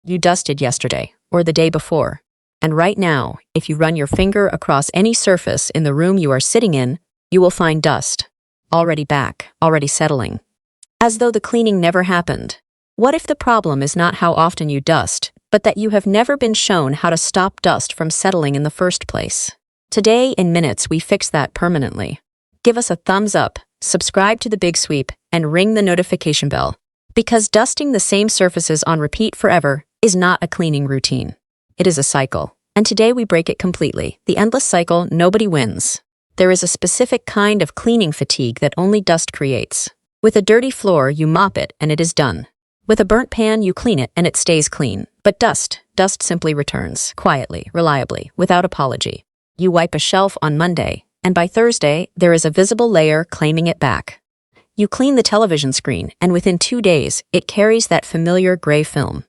You dusted yesterday or the day before. And right now, if you run your finger across any surface in the room you are sitting in, you will find dust. Already back, already settling. As though the cleaning never happened. What if the problem is not how often you dust, but that you have never been shown how to stop dust from settling in the first place? Today, in minutes, we fix that permanently. Give us a thumbs up, subscribe to The Big Sweep, and ring the notification bell. Because dusting the same surfaces on repeat forever is not a cleaning routine. It is a cycle. And today we break it completely. The endless cycle, nobody wins. There is a specific kind of cleaning fatigue that only dust creates. With a dirty floor, you mop it and it is done. With a burnt pan, you clean it and it stays clean. But dust simply returns, quietly, reliably, without apology. You wipe a shelf on Monday, and by Thursday, there is a visible layer claiming it back. You clean the television screen, and within 2 days, it carries that familiar gray film.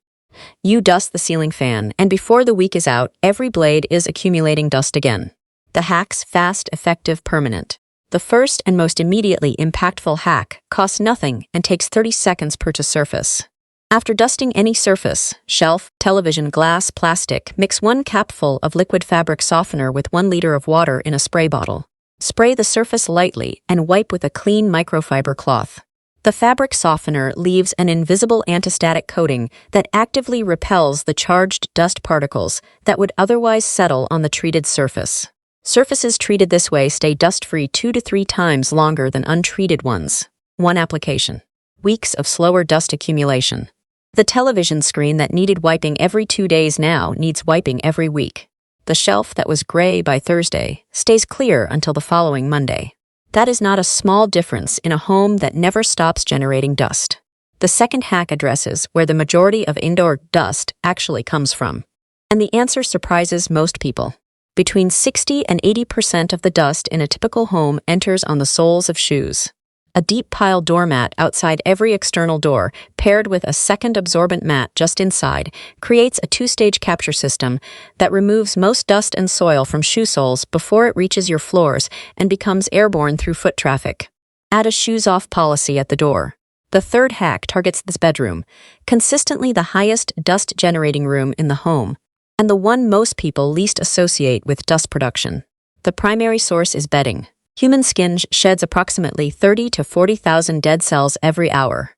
You dust the ceiling fan, and before the week is out, every blade is accumulating dust again. The hacks, fast, effective, permanent. The first and most immediately impactful hack costs nothing and takes 30 seconds per to surface. After dusting any surface, shelf, television, glass, plastic, mix 1 capful of liquid fabric softener with 1 liter of water in a spray bottle. Spray the surface lightly and wipe with a clean microfiber cloth. The fabric softener leaves an invisible antistatic coating that actively repels the charged dust particles that would otherwise settle on the treated surface. Surfaces treated this way stay dust-free 2 to 3 times longer than untreated ones. 1 application. Weeks of slower dust accumulation. The television screen that needed wiping every 2 days now needs wiping every week. The shelf that was gray by Thursday stays clear until the following Monday. That is not a small difference in a home that never stops generating dust. The second hack addresses where the majority of indoor dust actually comes from. And the answer surprises most people. Between 60 and 80% of the dust in a typical home enters on the soles of shoes. A deep pile doormat outside every external door, paired with a second absorbent mat just inside, creates a 2-stage capture system that removes most dust and soil from shoe soles before it reaches your floors and becomes airborne through foot traffic. Add a shoes-off policy at the door. The third hack targets this bedroom, consistently the highest dust-generating room in the home, and the one most people least associate with dust production. The primary source is bedding. Human skin sheds approximately 30 to 40,000 dead cells every hour.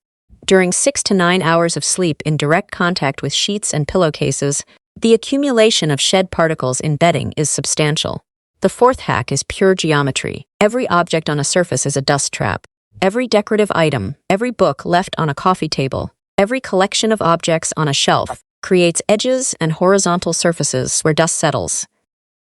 During 6 to 9 hours of sleep in direct contact with sheets and pillowcases, the accumulation of shed particles in bedding is substantial. The fourth hack is pure geometry. Every object on a surface is a dust trap. Every decorative item, every book left on a coffee table, every collection of objects on a shelf creates edges and horizontal surfaces where dust settles,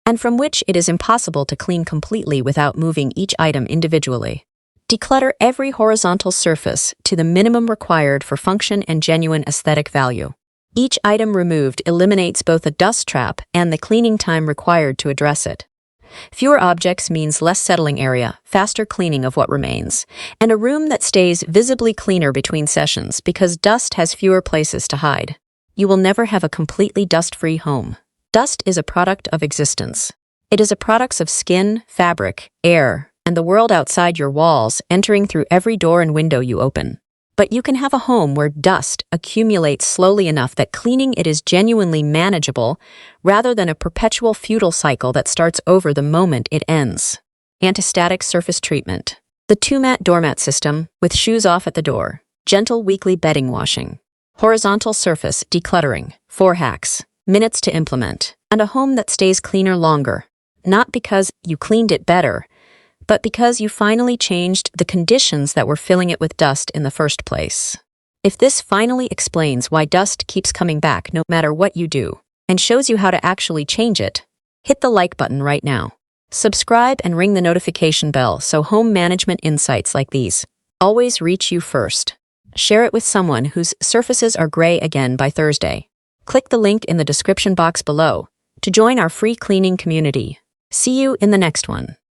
and from which it is impossible to clean completely without moving each item individually. Declutter every horizontal surface to the minimum required for function and genuine aesthetic value. Each item removed eliminates both a dust trap and the cleaning time required to address it. Fewer objects means less settling area, faster cleaning of what remains, and a room that stays visibly cleaner between sessions because dust has fewer places to hide. You will never have a completely dust-free home. Dust is a product of existence. It is a product of skin, fabric, air, and the world outside your walls, entering through every door and window you open. But you can have a home where dust accumulates slowly enough that cleaning it is genuinely manageable, rather than a perpetual futile cycle that starts over the moment it ends. Antistatic surface treatment. The 2-mat doormat system, with shoes off at the door. Gentle weekly bedding washing. Horizontal surface decluttering. 4 hacks. Minutes to implement, and a home that stays cleaner longer. Not because you cleaned it better, but because you finally changed the conditions that were filling it with dust in the first place. If this finally explains why dust keeps coming back no matter what you do, and shows you how to actually change it, hit the like button right now. Subscribe and ring the notification bell so home management insights like these always reach you first. Share it with someone whose surfaces are gray again by Thursday. Click the link in the description box below to join our free cleaning community. See you in the next one.